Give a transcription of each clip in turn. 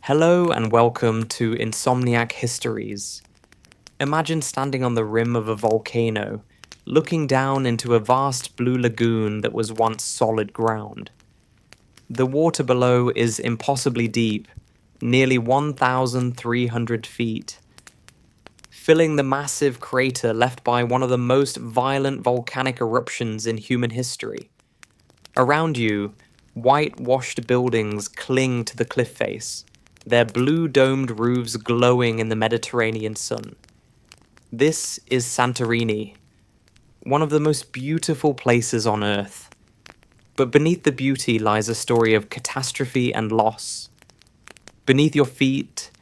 Hello and welcome to Insomniac Histories. Imagine standing on the rim of a volcano, looking down into a vast blue lagoon that was once solid ground. The water below is impossibly deep, nearly 1,300 feet, filling the massive crater left by one of the most violent volcanic eruptions in human history. Around you, whitewashed buildings cling to the cliff face, their blue-domed roofs glowing in the Mediterranean sun. This is Santorini, one of the most beautiful places on Earth. But beneath the beauty lies a story of catastrophe and loss. Beneath your feet,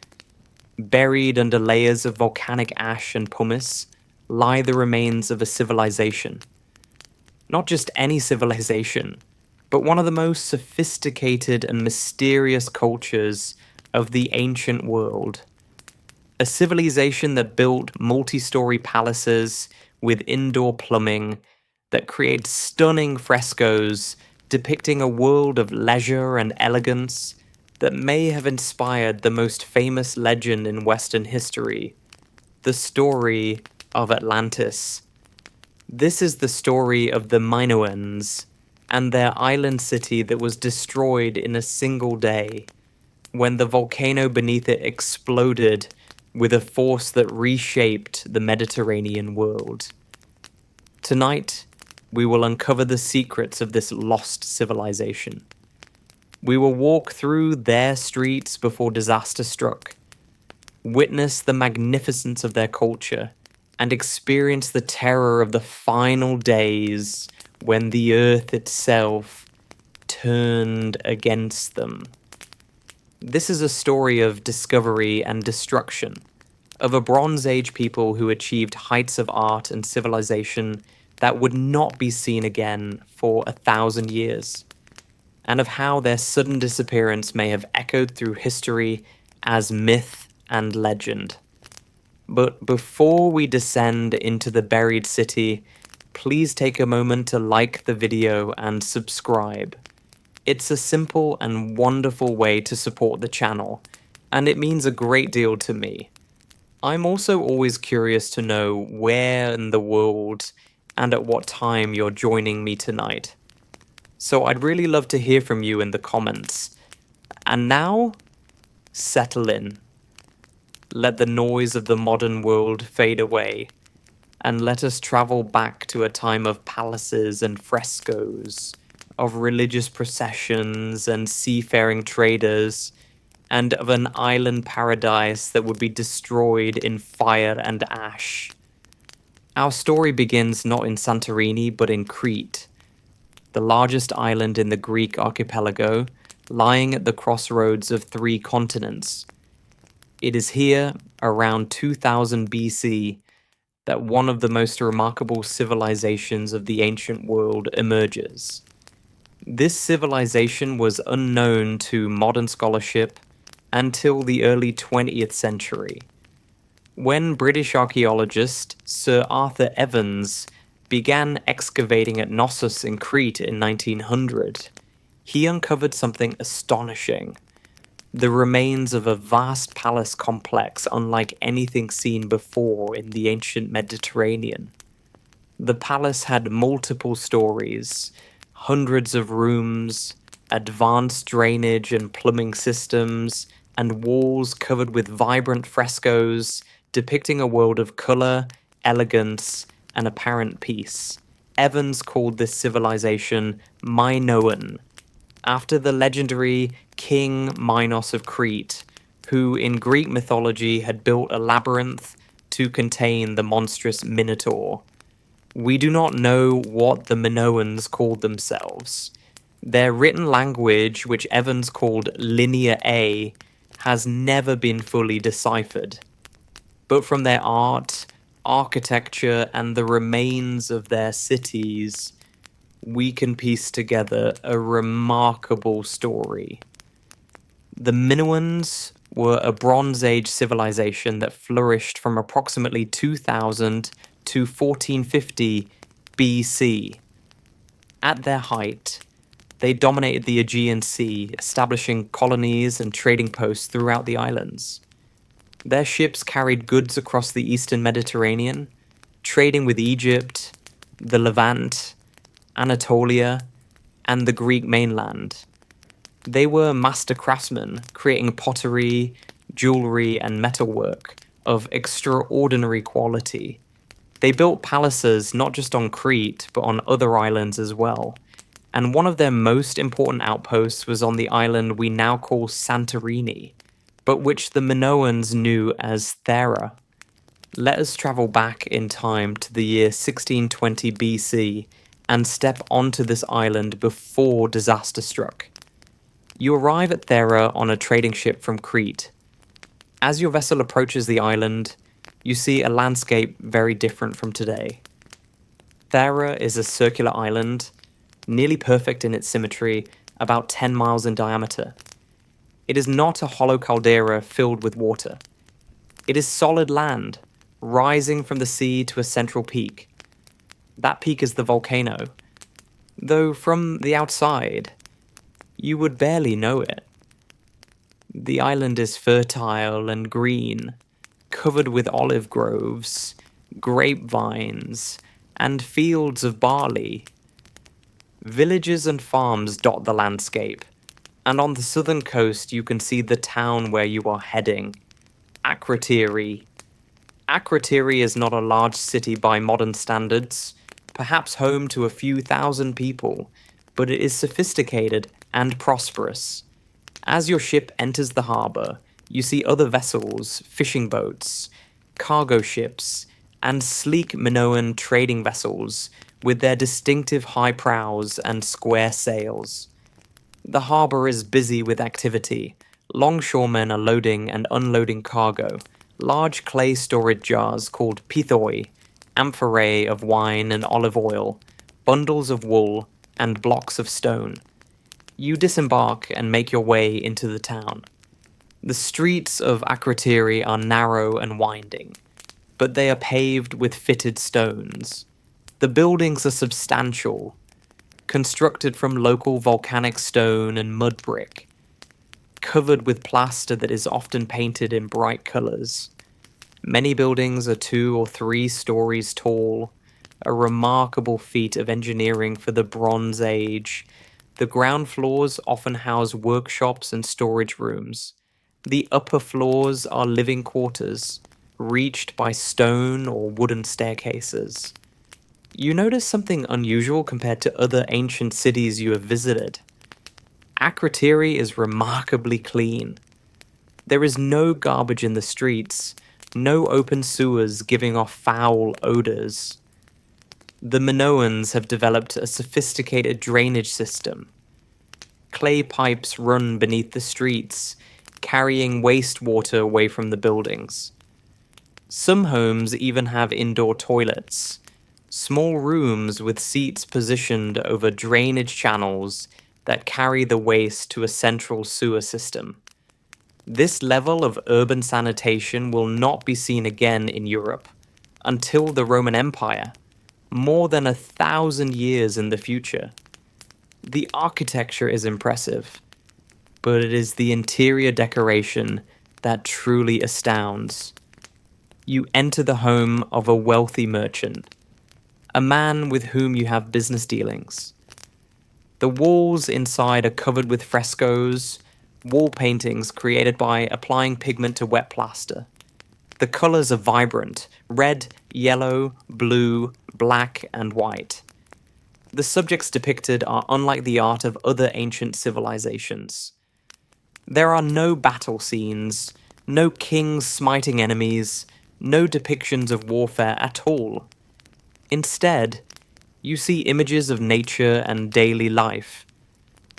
buried under layers of volcanic ash and pumice, lie the remains of a civilization. Not just any civilization, but one of the most sophisticated and mysterious cultures of the ancient world. A civilization that built multi-story palaces with indoor plumbing, that created stunning frescoes depicting a world of leisure and elegance that may have inspired the most famous legend in Western history, the story of Atlantis. This is the story of the Minoans and their island city that was destroyed in a single day when the volcano beneath it exploded with a force that reshaped the Mediterranean world. Tonight, we will uncover the secrets of this lost civilization. We will walk through their streets before disaster struck, witness the magnificence of their culture, and experience the terror of the final days when the earth itself turned against them. This is a story of discovery and destruction, of a Bronze Age people who achieved heights of art and civilization that would not be seen again for 1,000 years, and of how their sudden disappearance may have echoed through history as myth and legend. But before we descend into the buried city, please take a moment to like the video and subscribe. It's a simple and wonderful way to support the channel, and it means a great deal to me. I'm also always curious to know where in the world and at what time you're joining me tonight. So I'd really love to hear from you in the comments. And now, settle in. Let the noise of the modern world fade away, and let us travel back to a time of palaces and frescoes, of religious processions and seafaring traders, and of an island paradise that would be destroyed in fire and ash. Our story begins not in Santorini but in Crete, the largest island in the Greek archipelago, lying at the crossroads of 3 continents. It is here, around 2000 BC, that one of the most remarkable civilizations of the ancient world emerges. This civilization was unknown to modern scholarship until the early 20th century, when British archaeologist Sir Arthur Evans began excavating at Knossos in Crete in 1900. He uncovered something astonishing: the remains of a vast palace complex unlike anything seen before in the ancient Mediterranean. The palace had multiple stories, hundreds of rooms, advanced drainage and plumbing systems, and walls covered with vibrant frescoes depicting a world of colour, elegance, and apparent peace. Evans called this civilization Minoan, after the legendary King Minos of Crete, who in Greek mythology had built a labyrinth to contain the monstrous Minotaur. We do not know what the Minoans called themselves. Their written language, which Evans called Linear A, has never been fully deciphered. But from their art, architecture, and the remains of their cities, we can piece together a remarkable story. The Minoans were a Bronze Age civilization that flourished from approximately 2000 to 1450 BC. At their height, They dominated the Aegean Sea, establishing colonies and trading posts throughout the islands. Their ships carried goods across the eastern Mediterranean, trading with Egypt, the Levant, Anatolia, and the Greek mainland. They were master craftsmen, creating pottery, jewelry, and metalwork of extraordinary quality. They built palaces not just on Crete, but on other islands as well. And one of their most important outposts was on the island we now call Santorini, but which the Minoans knew as Thera. Let us travel back in time to the year 1620 BC and step onto this island before disaster struck. You arrive at Thera on a trading ship from Crete. As your vessel approaches the island, you see a landscape very different from today. Thera is a circular island, nearly perfect in its symmetry, about 10 miles in diameter. It is not a hollow caldera filled with water. It is solid land, rising from the sea to a central peak. That peak is the volcano, though from the outside, you would barely know it. The island is fertile and green, covered with olive groves, grapevines, and fields of barley. Villages and farms dot the landscape, and on the southern coast you can see the town where you are heading, Akrotiri. Akrotiri is not a large city by modern standards, perhaps home to a few thousand people, but it is sophisticated and prosperous. As your ship enters the harbour, you see other vessels, fishing boats, cargo ships, and sleek Minoan trading vessels with their distinctive high prows and square sails. The harbour is busy with activity. Longshoremen are loading and unloading cargo, large clay storage jars called pithoi, amphorae of wine and olive oil, bundles of wool, and blocks of stone. You disembark and make your way into the town. The streets of Akrotiri are narrow and winding, but they are paved with fitted stones. The buildings are substantial, constructed from local volcanic stone and mud brick, covered with plaster that is often painted in bright colours. Many buildings are 2 or 3 stories tall, a remarkable feat of engineering for the Bronze Age. The ground floors often house workshops and storage rooms. The upper floors are living quarters, reached by stone or wooden staircases. You notice something unusual compared to other ancient cities you have visited. Akrotiri is remarkably clean. There is no garbage in the streets, no open sewers giving off foul odors. The Minoans have developed a sophisticated drainage system. Clay pipes run beneath the streets, carrying wastewater away from the buildings. Some homes even have indoor toilets, small rooms with seats positioned over drainage channels that carry the waste to a central sewer system. This level of urban sanitation will not be seen again in Europe until the Roman Empire, more than 1,000 years in the future. The architecture is impressive, but it is the interior decoration that truly astounds. You enter the home of a wealthy merchant, a man with whom you have business dealings. The walls inside are covered with frescoes, wall paintings created by applying pigment to wet plaster. The colors are vibrant: red, yellow, blue, black, and white. The subjects depicted are unlike the art of other ancient civilizations. There are no battle scenes, no kings smiting enemies, no depictions of warfare at all. Instead, you see images of nature and daily life.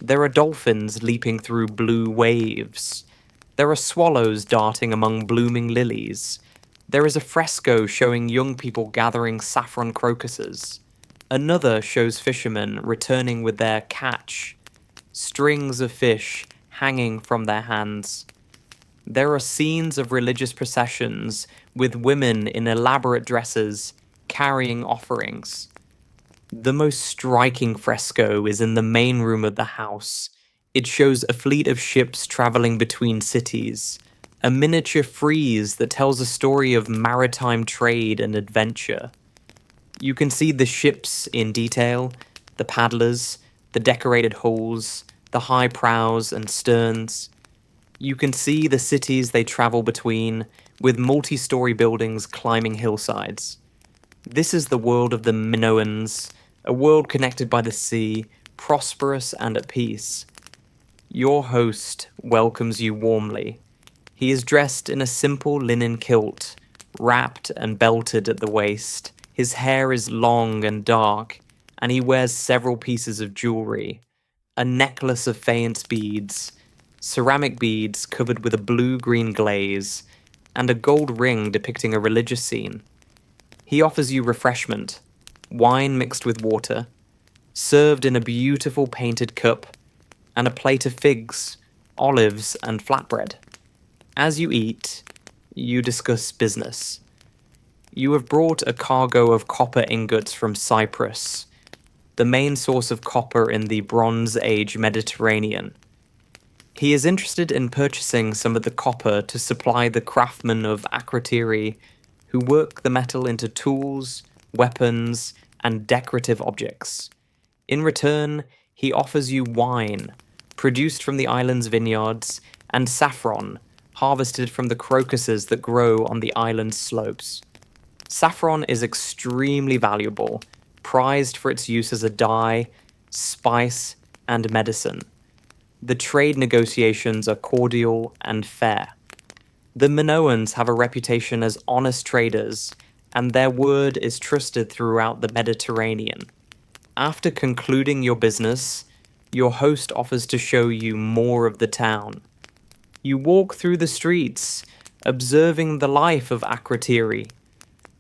There are dolphins leaping through blue waves. There are swallows darting among blooming lilies. There is a fresco showing young people gathering saffron crocuses. Another shows fishermen returning with their catch, strings of fish hanging from their hands. There are scenes of religious processions with women in elaborate dresses carrying offerings. The most striking fresco is in the main room of the house. It shows a fleet of ships traveling between cities, a miniature frieze that tells a story of maritime trade and adventure. You can see the ships in detail, the paddlers, the decorated hulls, the high prows and sterns. You can see the cities they travel between, with multi-story buildings climbing hillsides. This is the world of the Minoans, a world connected by the sea, prosperous and at peace. Your host welcomes you warmly. He is dressed in a simple linen kilt, wrapped and belted at the waist. His hair is long and dark, and he wears several pieces of jewelry. A necklace of faience beads, ceramic beads covered with a blue-green glaze, and a gold ring depicting a religious scene. He offers you refreshment, wine mixed with water, served in a beautiful painted cup, and a plate of figs, olives, and flatbread. As you eat, you discuss business. You have brought a cargo of copper ingots from Cyprus, the main source of copper in the Bronze Age Mediterranean. He is interested in purchasing some of the copper to supply the craftsmen of Akrotiri, who work the metal into tools, weapons, and decorative objects. In return, he offers you wine, produced from the island's vineyards, and saffron, harvested from the crocuses that grow on the island's slopes. Saffron is extremely valuable, prized for its use as a dye, spice, and medicine. The trade negotiations are cordial and fair. The Minoans have a reputation as honest traders, and their word is trusted throughout the Mediterranean. After concluding your business, your host offers to show you more of the town. You walk through the streets, observing the life of Akrotiri.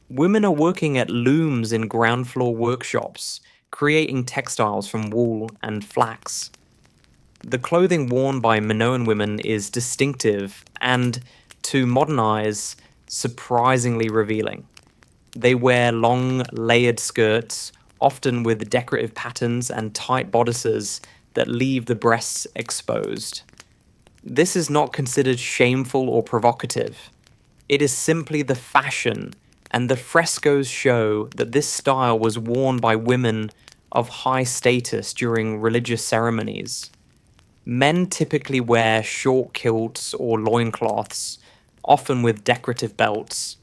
Women are working at looms in ground floor workshops, creating textiles from wool and flax. The clothing worn by Minoan women is distinctive and, to modern eyes, surprisingly revealing. They wear long, layered skirts, often with decorative patterns and tight bodices that leave the breasts exposed. This is not considered shameful or provocative. It is simply the fashion, and the frescoes show that this style was worn by women of high status during religious ceremonies. Men typically wear short kilts or loincloths, often with decorative belts.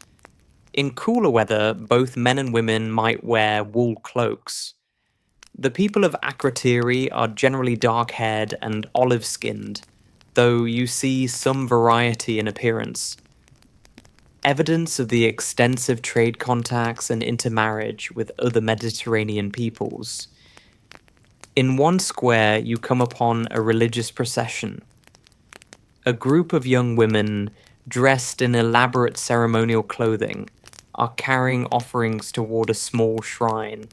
In cooler weather, both men and women might wear wool cloaks. The people of Akrotiri are generally dark-haired and olive-skinned, though you see some variety in appearance. Evidence of the extensive trade contacts and intermarriage with other Mediterranean peoples. In one square, you come upon a religious procession. A group of young women, dressed in elaborate ceremonial clothing, are carrying offerings toward a small shrine.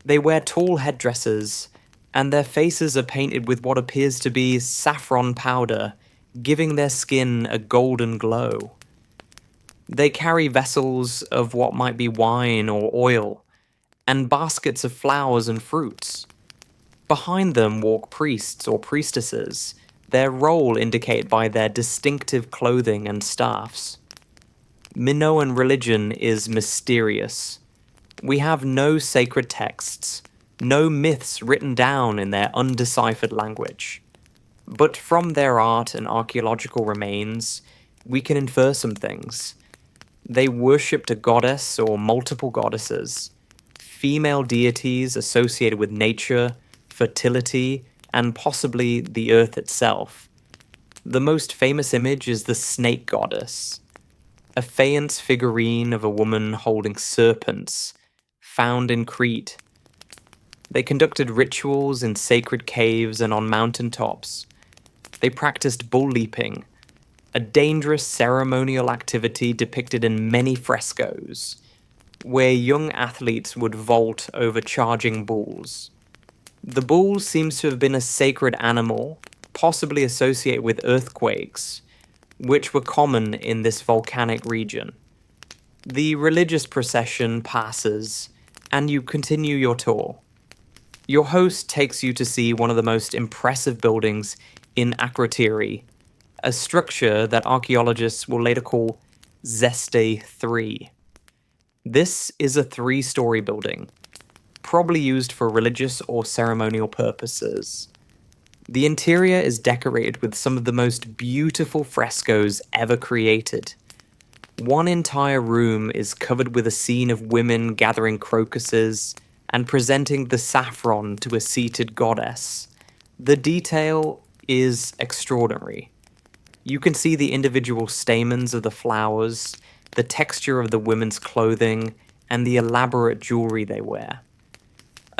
They wear tall headdresses, and their faces are painted with what appears to be saffron powder, giving their skin a golden glow. They carry vessels of what might be wine or oil, and baskets of flowers and fruits. Behind them walk priests or priestesses, their role indicated by their distinctive clothing and staffs. Minoan religion is mysterious. We have no sacred texts, no myths written down in their undeciphered language. But from their art and archaeological remains, we can infer some things. They worshipped a goddess or multiple goddesses, female deities associated with nature, fertility, and possibly the earth itself. The most famous image is the snake goddess, a faience figurine of a woman holding serpents, found in Crete. They conducted rituals in sacred caves and on mountain tops. They practiced bull leaping, a dangerous ceremonial activity depicted in many frescoes, where young athletes would vault over charging bulls. The bull seems to have been a sacred animal, possibly associated with earthquakes, which were common in this volcanic region. The religious procession passes, and you continue your tour. Your host takes you to see one of the most impressive buildings in Akrotiri, a structure that archaeologists will later call Zeste 3. This is a 3-story building, probably used for religious or ceremonial purposes. The interior is decorated with some of the most beautiful frescoes ever created. One entire room is covered with a scene of women gathering crocuses and presenting the saffron to a seated goddess. The detail is extraordinary. You can see the individual stamens of the flowers, the texture of the women's clothing, and the elaborate jewelry they wear.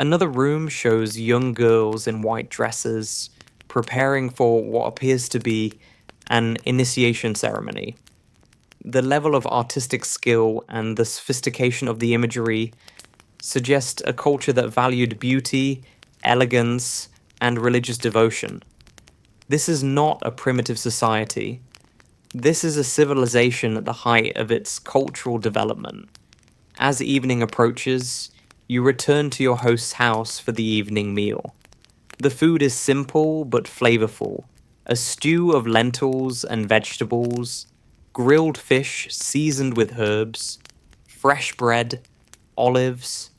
Another room shows young girls in white dresses preparing for what appears to be an initiation ceremony. The level of artistic skill and the sophistication of the imagery suggest a culture that valued beauty, elegance, and religious devotion. This is not a primitive society. This is a civilization at the height of its cultural development. As evening approaches, you return to your host's house for the evening meal. The food is simple but flavorful. A stew of lentils and vegetables, grilled fish seasoned with herbs, fresh bread, olives,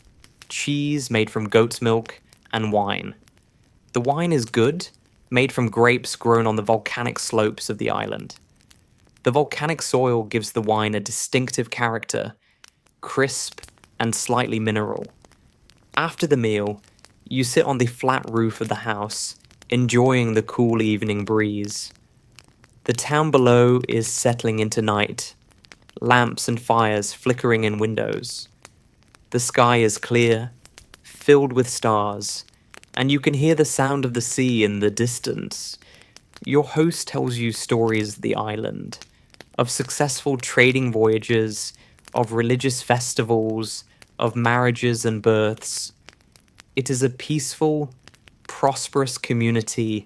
cheese made from goat's milk, and wine. The wine is good, made from grapes grown on the volcanic slopes of the island. The volcanic soil gives the wine a distinctive character, crisp and slightly mineral. After the meal, you sit on the flat roof of the house, enjoying the cool evening breeze. The town below is settling into night, lamps and fires flickering in windows. The sky is clear, filled with stars, and you can hear the sound of the sea in the distance. Your host tells you stories of the island, of successful trading voyages, of religious festivals, of marriages and births. It is a peaceful, prosperous community,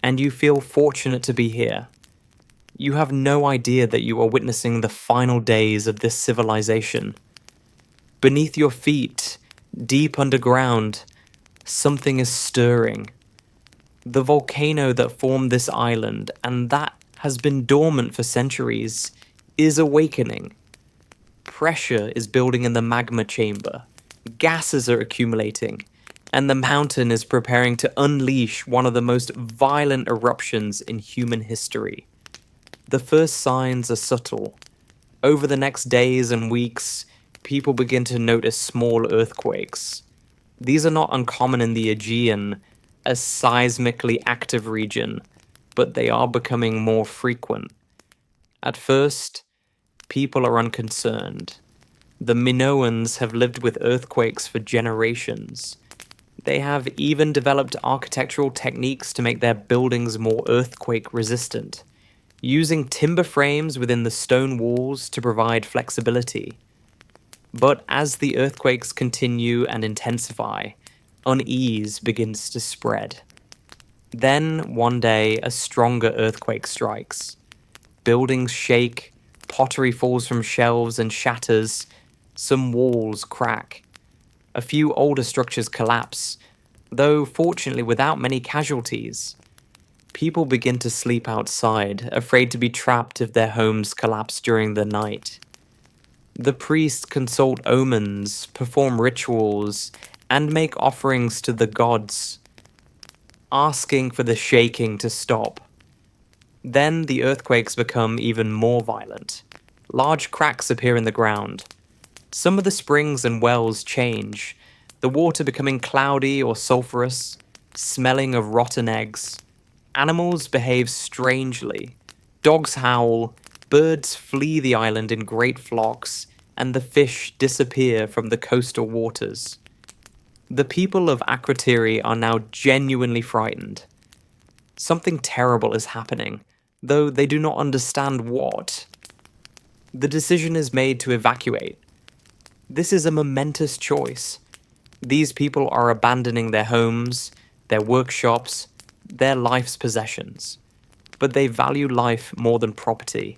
and you feel fortunate to be here. You have no idea that you are witnessing the final days of this civilization. Beneath your feet, deep underground, something is stirring. The volcano that formed this island, and that has been dormant for centuries, is awakening. Pressure is building in the magma chamber. Gases are accumulating, and the mountain is preparing to unleash one of the most violent eruptions in human history. The first signs are subtle. Over the next days and weeks, people begin to notice small earthquakes. These are not uncommon in the Aegean, a seismically active region, but they are becoming more frequent. At first, people are unconcerned. The Minoans have lived with earthquakes for generations. They have even developed architectural techniques to make their buildings more earthquake resistant, using timber frames within the stone walls to provide flexibility. But as the earthquakes continue and intensify, unease begins to spread. Then, one day, a stronger earthquake strikes. Buildings shake, pottery falls from shelves and shatters, some walls crack. A few older structures collapse, though fortunately without many casualties. People begin to sleep outside, afraid to be trapped if their homes collapse during the night. The priests consult omens, perform rituals, and make offerings to the gods, asking for the shaking to stop. Then the earthquakes become even more violent. Large cracks appear in the ground. Some of the springs and wells change, the water becoming cloudy or sulfurous, smelling of rotten eggs. Animals behave strangely. Dogs howl, birds flee the island in great flocks, and the fish disappear from the coastal waters. The people of Akrotiri are now genuinely frightened. Something terrible is happening, though they do not understand what. The decision is made to evacuate. This is a momentous choice. These people are abandoning their homes, their workshops, their life's possessions. But they value life more than property.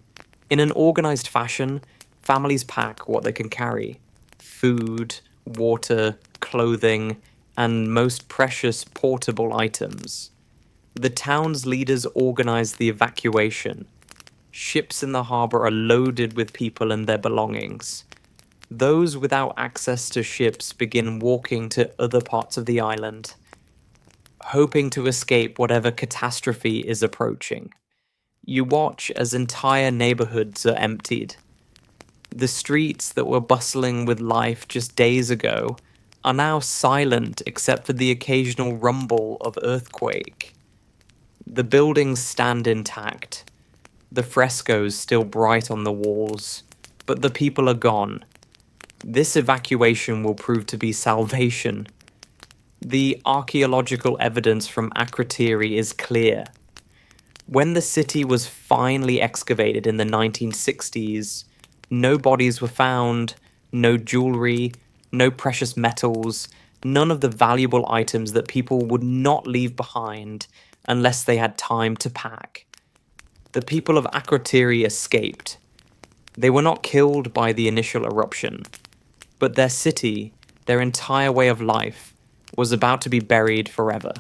In an organized fashion, families pack what they can carry: food, water, clothing, and most precious portable items. The town's leaders organize the evacuation. Ships in the harbor are loaded with people and their belongings. Those without access to ships begin walking to other parts of the island, hoping to escape whatever catastrophe is approaching. You watch as entire neighborhoods are emptied. The streets that were bustling with life just days ago are now silent except for the occasional rumble of earthquake. The buildings stand intact, the frescoes still bright on the walls, but the people are gone. This evacuation will prove to be salvation. The archaeological evidence from Akrotiri is clear. When the city was finally excavated in the 1960s, no bodies were found, no jewelry, no precious metals, none of the valuable items that people would not leave behind unless they had time to pack. The people of Akrotiri escaped. They were not killed by the initial eruption, but their city, their entire way of life, was about to be buried forever.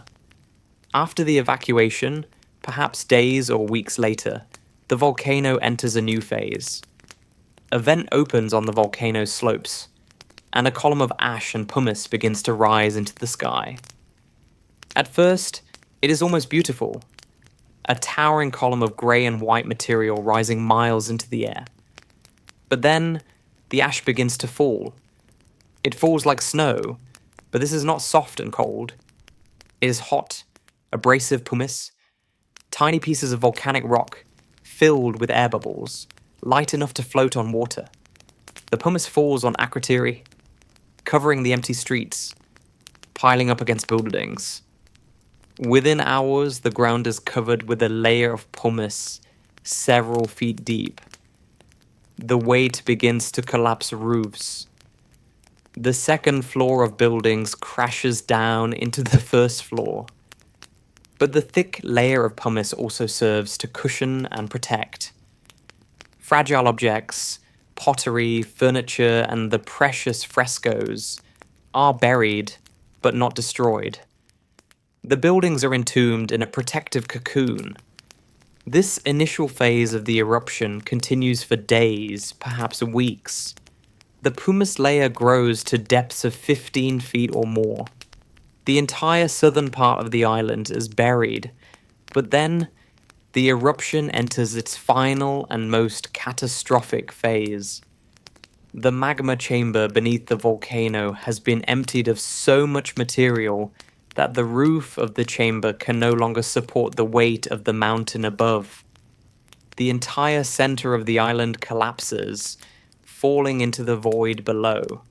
After the evacuation, perhaps days or weeks later, the volcano enters a new phase. A vent opens on the volcano's slopes, and a column of ash and pumice begins to rise into the sky. At first, it is almost beautiful, a towering column of grey and white material rising miles into the air. But then, the ash begins to fall. It falls like snow, but this is not soft and cold. It is hot, abrasive pumice, tiny pieces of volcanic rock filled with air bubbles, light enough to float on water. The pumice falls on Akrotiri, covering the empty streets, piling up against buildings. Within hours, the ground is covered with a layer of pumice several feet deep. The weight begins to collapse roofs. The second floor of buildings crashes down into the first floor. But the thick layer of pumice also serves to cushion and protect. Fragile objects, pottery, furniture, and the precious frescoes are buried, but not destroyed. The buildings are entombed in a protective cocoon. This initial phase of the eruption continues for days, perhaps weeks. The pumice layer grows to depths of 15 feet or more. The entire southern part of the island is buried, but then the eruption enters its final and most catastrophic phase. The magma chamber beneath the volcano has been emptied of so much material that the roof of the chamber can no longer support the weight of the mountain above. The entire center of the island collapses, falling into the void below.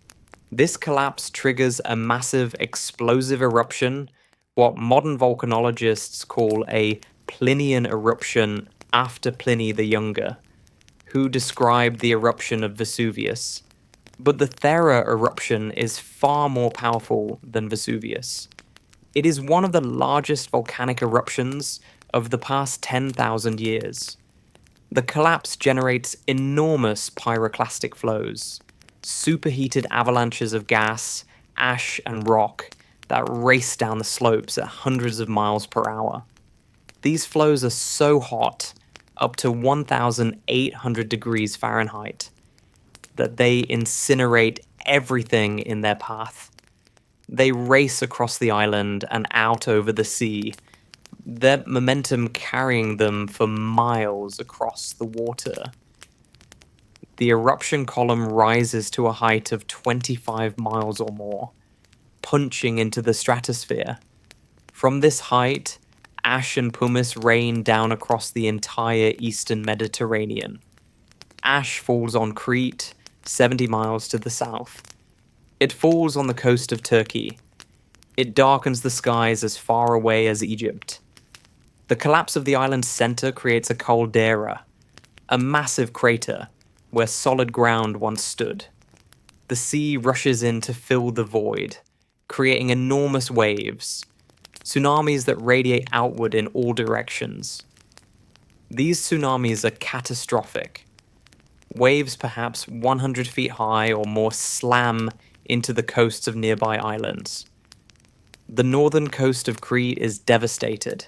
This collapse triggers a massive explosive eruption, what modern volcanologists call a Plinian eruption after Pliny the Younger, who described the eruption of Vesuvius. But the Thera eruption is far more powerful than Vesuvius. It is one of the largest volcanic eruptions of the past 10,000 years. The collapse generates enormous pyroclastic flows, superheated avalanches of gas, ash, and rock that race down the slopes at hundreds of miles per hour. These flows are so hot, up to 1,800 degrees Fahrenheit, that they incinerate everything in their path. They race across the island and out over the sea, their momentum carrying them for miles across the water. The eruption column rises to a height of 25 miles or more, punching into the stratosphere. From this height, ash and pumice rain down across the entire eastern Mediterranean. Ash falls on Crete, 70 miles to the south. It falls on the coast of Turkey. It darkens the skies as far away as Egypt. The collapse of the island's center creates a caldera, a massive crater where solid ground once stood. The sea rushes in to fill the void, creating enormous waves, tsunamis that radiate outward in all directions. These tsunamis are catastrophic. Waves perhaps 100 feet high or more slam into the coasts of nearby islands. The northern coast of Crete is devastated.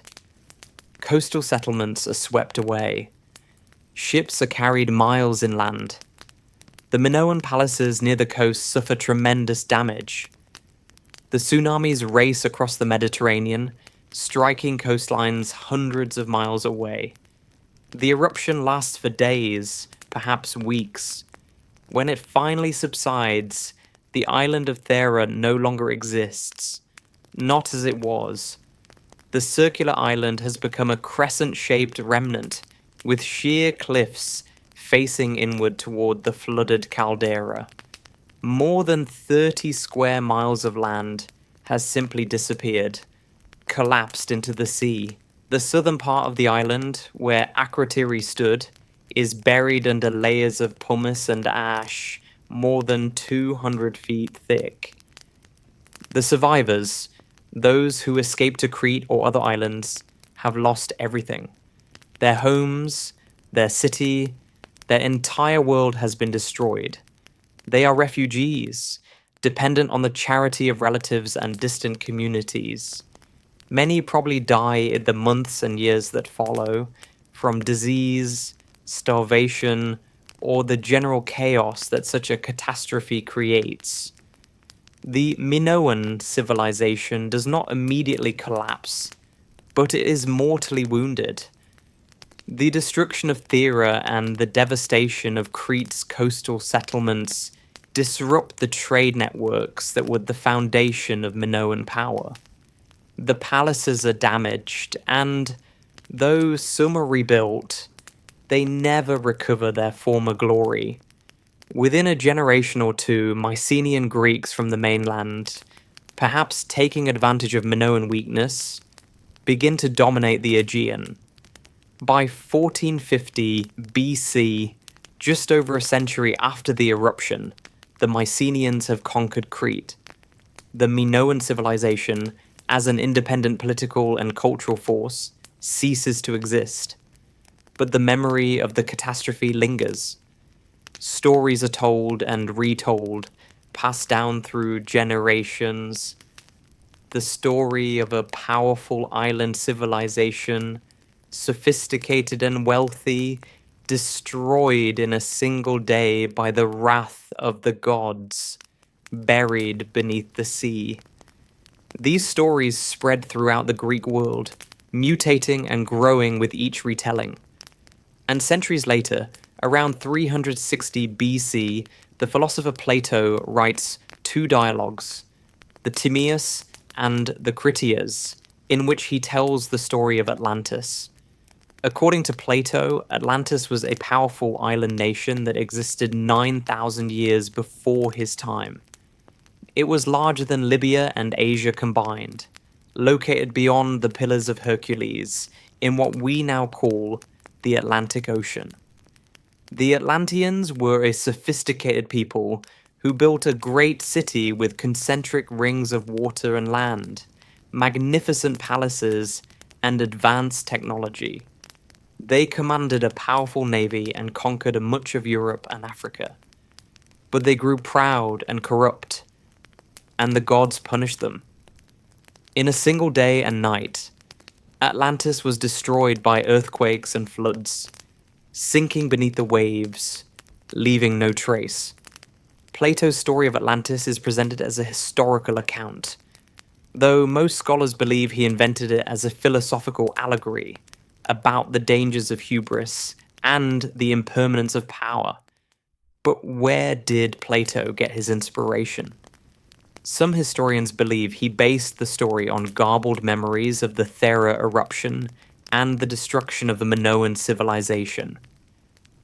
Coastal settlements are swept away. Ships are carried miles inland. The Minoan palaces near the coast suffer tremendous damage. The tsunamis race across the Mediterranean, striking coastlines hundreds of miles away. The eruption lasts for days, perhaps weeks. When it finally subsides, the island of Thera no longer exists. Not as it was. The circular island has become a crescent-shaped remnant, with sheer cliffs facing inward toward the flooded caldera. More than 30 square miles of land has simply disappeared, collapsed into the sea. The southern part of the island, where Akrotiri stood, is buried under layers of pumice and ash, more than 200 feet thick. The survivors, those who escaped to Crete or other islands, have lost everything. Their homes, their city, their entire world has been destroyed. They are refugees, dependent on the charity of relatives and distant communities. Many probably die in the months and years that follow, from disease, starvation, or the general chaos that such a catastrophe creates. The Minoan civilization does not immediately collapse, but it is mortally wounded. The destruction of Thera and the devastation of Crete's coastal settlements disrupt the trade networks that were the foundation of Minoan power. The palaces are damaged, and though some are rebuilt, they never recover their former glory. Within a generation or two, Mycenaean Greeks from the mainland, perhaps taking advantage of Minoan weakness, begin to dominate the Aegean. By 1450 BC, just over a century after the eruption, the Mycenaeans have conquered Crete. The Minoan civilization, as an independent political and cultural force, ceases to exist. But the memory of the catastrophe lingers. Stories are told and retold, passed down through generations. The story of a powerful island civilization, sophisticated and wealthy, destroyed in a single day by the wrath of the gods, buried beneath the sea. These stories spread throughout the Greek world, mutating and growing with each retelling. And centuries later, around 360 BC, the philosopher Plato writes two dialogues, the Timaeus and the Critias, in which he tells the story of Atlantis. According to Plato, Atlantis was a powerful island nation that existed 9,000 years before his time. It was larger than Libya and Asia combined, located beyond the Pillars of Hercules, in what we now call the Atlantic Ocean. The Atlanteans were a sophisticated people who built a great city with concentric rings of water and land, magnificent palaces, and advanced technology. They commanded a powerful navy and conquered much of Europe and Africa. But they grew proud and corrupt, and the gods punished them. In a single day and night, Atlantis was destroyed by earthquakes and floods, sinking beneath the waves, leaving no trace. Plato's story of Atlantis is presented as a historical account, though most scholars believe he invented it as a philosophical allegory about the dangers of hubris and the impermanence of power. But where did Plato get his inspiration? Some historians believe he based the story on garbled memories of the Thera eruption and the destruction of the Minoan civilization.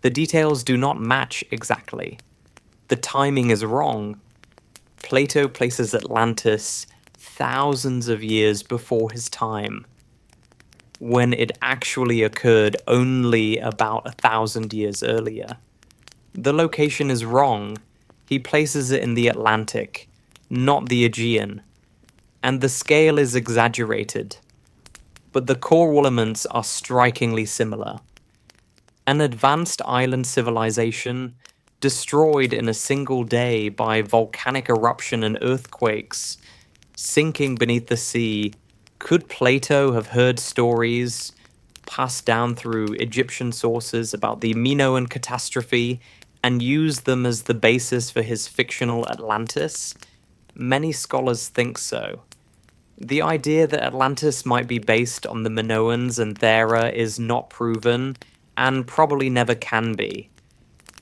The details do not match exactly. The timing is wrong. Plato places Atlantis thousands of years before his time, when it actually occurred only about 1,000 years earlier. The location is wrong. He places it in the Atlantic, not the Aegean, and the scale is exaggerated, but the core elements are strikingly similar. An advanced island civilization, destroyed in a single day by volcanic eruption and earthquakes, sinking beneath the sea. Could Plato have heard stories passed down through Egyptian sources about the Minoan catastrophe and used them as the basis for his fictional Atlantis? Many scholars think so. The idea that Atlantis might be based on the Minoans and Thera is not proven, and probably never can be.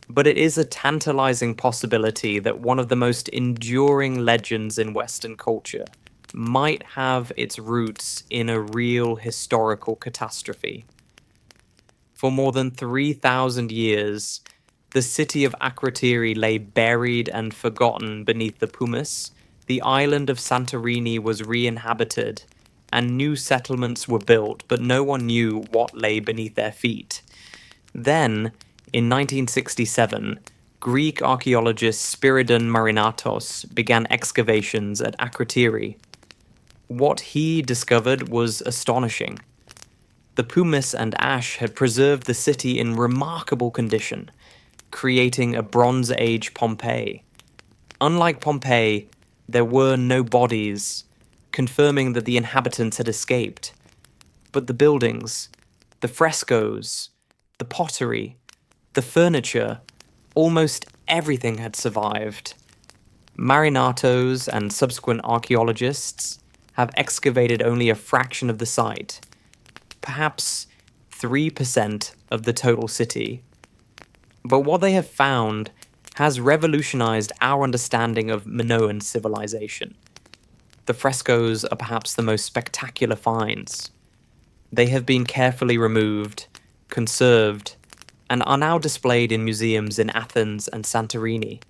But it is a tantalizing possibility that one of the most enduring legends in Western culture might have its roots in a real historical catastrophe. For more than 3,000 years, the city of Akrotiri lay buried and forgotten beneath the pumice. The island of Santorini was re-inhabited, and new settlements were built, but no one knew what lay beneath their feet. Then, in 1967, Greek archaeologist Spiridon Marinatos began excavations at Akrotiri. What he discovered was astonishing. The pumice and ash had preserved the city in remarkable condition, creating a Bronze Age Pompeii. Unlike Pompeii, there were no bodies, confirming that the inhabitants had escaped. But the buildings, the frescoes, the pottery, the furniture, almost everything had survived. Marinatos and subsequent archaeologists have excavated only a fraction of the site, perhaps 3% of the total city. But what they have found has revolutionized our understanding of Minoan civilization. The frescoes are perhaps the most spectacular finds. They have been carefully removed, conserved, and are now displayed in museums in Athens and Santorini.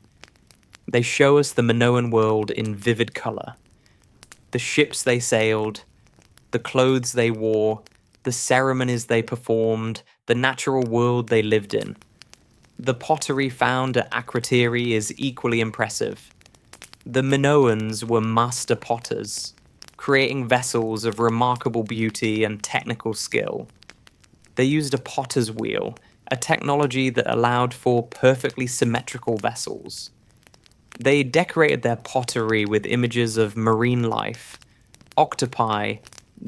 They show us the Minoan world in vivid color. The ships they sailed, the clothes they wore, the ceremonies they performed, the natural world they lived in. The pottery found at Akrotiri is equally impressive. The Minoans were master potters, creating vessels of remarkable beauty and technical skill. They used a potter's wheel, a technology that allowed for perfectly symmetrical vessels. They decorated their pottery with images of marine life, octopi,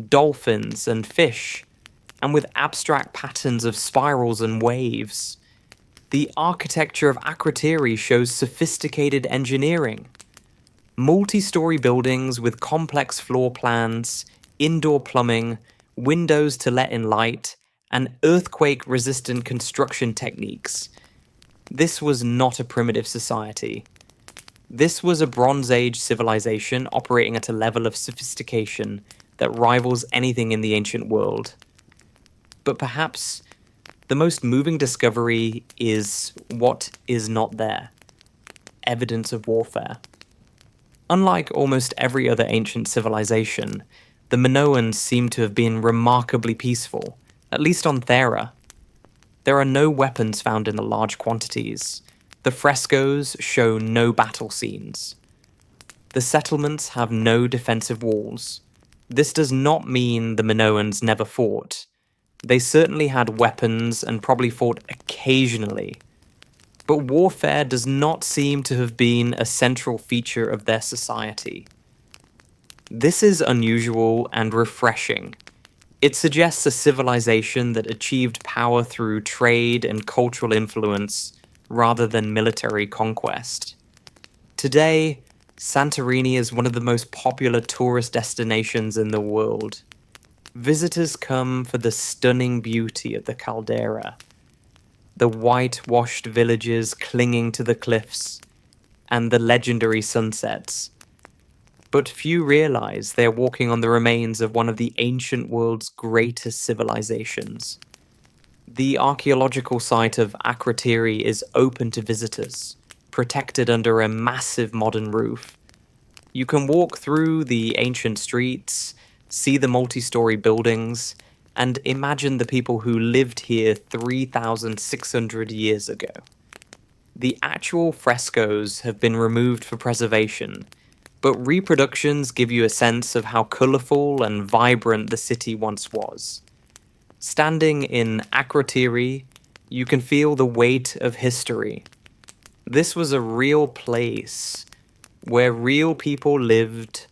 dolphins, and fish, and with abstract patterns of spirals and waves. The architecture of Akrotiri shows sophisticated engineering. Multi-story buildings with complex floor plans, indoor plumbing, windows to let in light, and earthquake-resistant construction techniques. This was not a primitive society. This was a Bronze Age civilization operating at a level of sophistication that rivals anything in the ancient world. But perhaps the most moving discovery is what is not there: evidence of warfare. Unlike almost every other ancient civilization, the Minoans seem to have been remarkably peaceful, at least on Thera. There are no weapons found in the large quantities. The frescoes show no battle scenes. The settlements have no defensive walls. This does not mean the Minoans never fought. They certainly had weapons and probably fought occasionally. But warfare does not seem to have been a central feature of their society. This is unusual and refreshing. It suggests a civilization that achieved power through trade and cultural influence rather than military conquest. Today, Santorini is one of the most popular tourist destinations in the world. Visitors come for the stunning beauty of the caldera, the whitewashed villages clinging to the cliffs, and the legendary sunsets. But few realize they are walking on the remains of one of the ancient world's greatest civilizations. The archaeological site of Akrotiri is open to visitors, protected under a massive modern roof. You can walk through the ancient streets, see the multi-story buildings, and imagine the people who lived here 3,600 years ago. The actual frescoes have been removed for preservation, but reproductions give you a sense of how colourful and vibrant the city once was. Standing in Akrotiri, you can feel the weight of history. This was a real place where real people lived,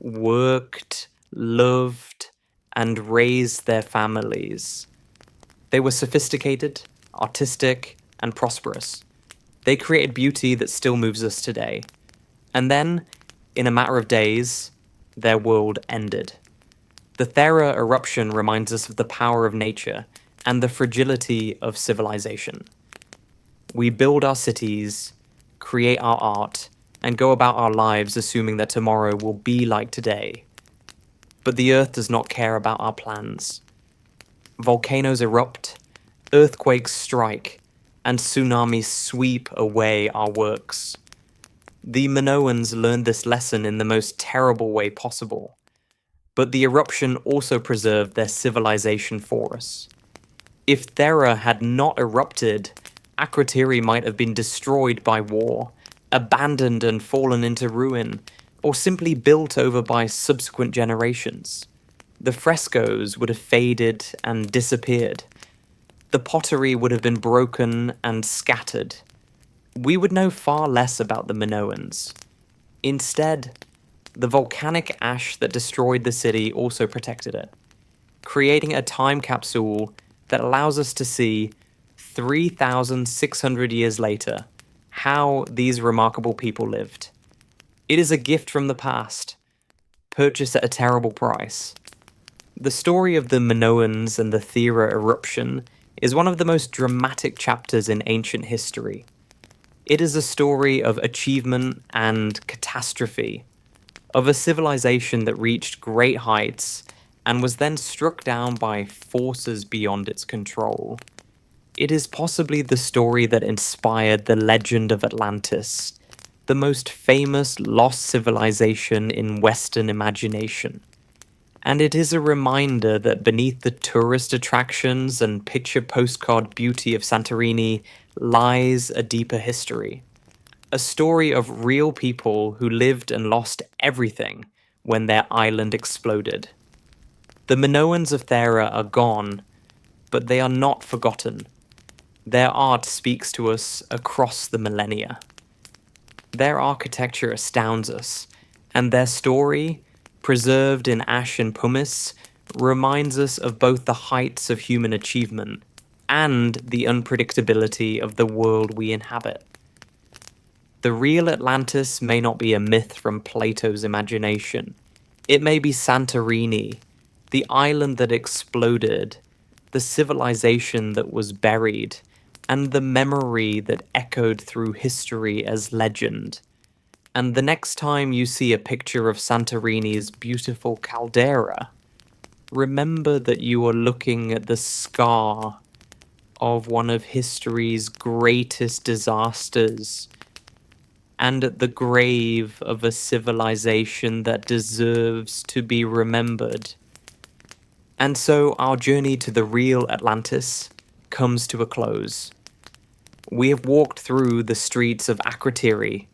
worked, loved, and raised their families. They were sophisticated, artistic, and prosperous. They created beauty that still moves us today. And then, in a matter of days, their world ended. The Thera eruption reminds us of the power of nature and the fragility of civilization. We build our cities, create our art, and go about our lives assuming that tomorrow will be like today. But the Earth does not care about our plans. Volcanoes erupt, earthquakes strike, and tsunamis sweep away our works. The Minoans learned this lesson in the most terrible way possible, but the eruption also preserved their civilization for us. If Thera had not erupted, Akrotiri might have been destroyed by war, abandoned and fallen into ruin, or simply built over by subsequent generations. The frescoes would have faded and disappeared. The pottery would have been broken and scattered. We would know far less about the Minoans. Instead, the volcanic ash that destroyed the city also protected it, creating a time capsule that allows us to see 3,600 years later how these remarkable people lived. It is a gift from the past, purchased at a terrible price. The story of the Minoans and the Thera eruption is one of the most dramatic chapters in ancient history. It is a story of achievement and catastrophe, of a civilization that reached great heights and was then struck down by forces beyond its control. It is possibly the story that inspired the legend of Atlantis, the most famous lost civilization in Western imagination. And it is a reminder that beneath the tourist attractions and picture postcard beauty of Santorini lies a deeper history. A story of real people who lived and lost everything when their island exploded. The Minoans of Thera are gone, but they are not forgotten. Their art speaks to us across the millennia. Their architecture astounds us, and their story, preserved in ash and pumice, reminds us of both the heights of human achievement and the unpredictability of the world we inhabit. The real Atlantis may not be a myth from Plato's imagination. It may be Santorini, the island that exploded, the civilization that was buried, and the memory that echoed through history as legend. And the next time you see a picture of Santorini's beautiful caldera, remember that you are looking at the scar of one of history's greatest disasters, and at the grave of a civilization that deserves to be remembered. And so our journey to the real Atlantis comes to a close. We have walked through the streets of Akrotiri,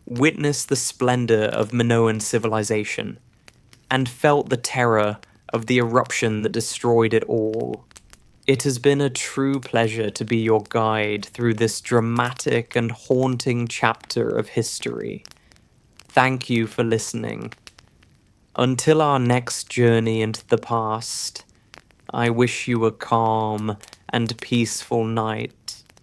witnessed the splendor of Minoan civilization, and felt the terror of the eruption that destroyed it all. It has been a true pleasure to be your guide through this dramatic and haunting chapter of history. Thank you for listening. Until our next journey into the past, I wish you a calm and peaceful night.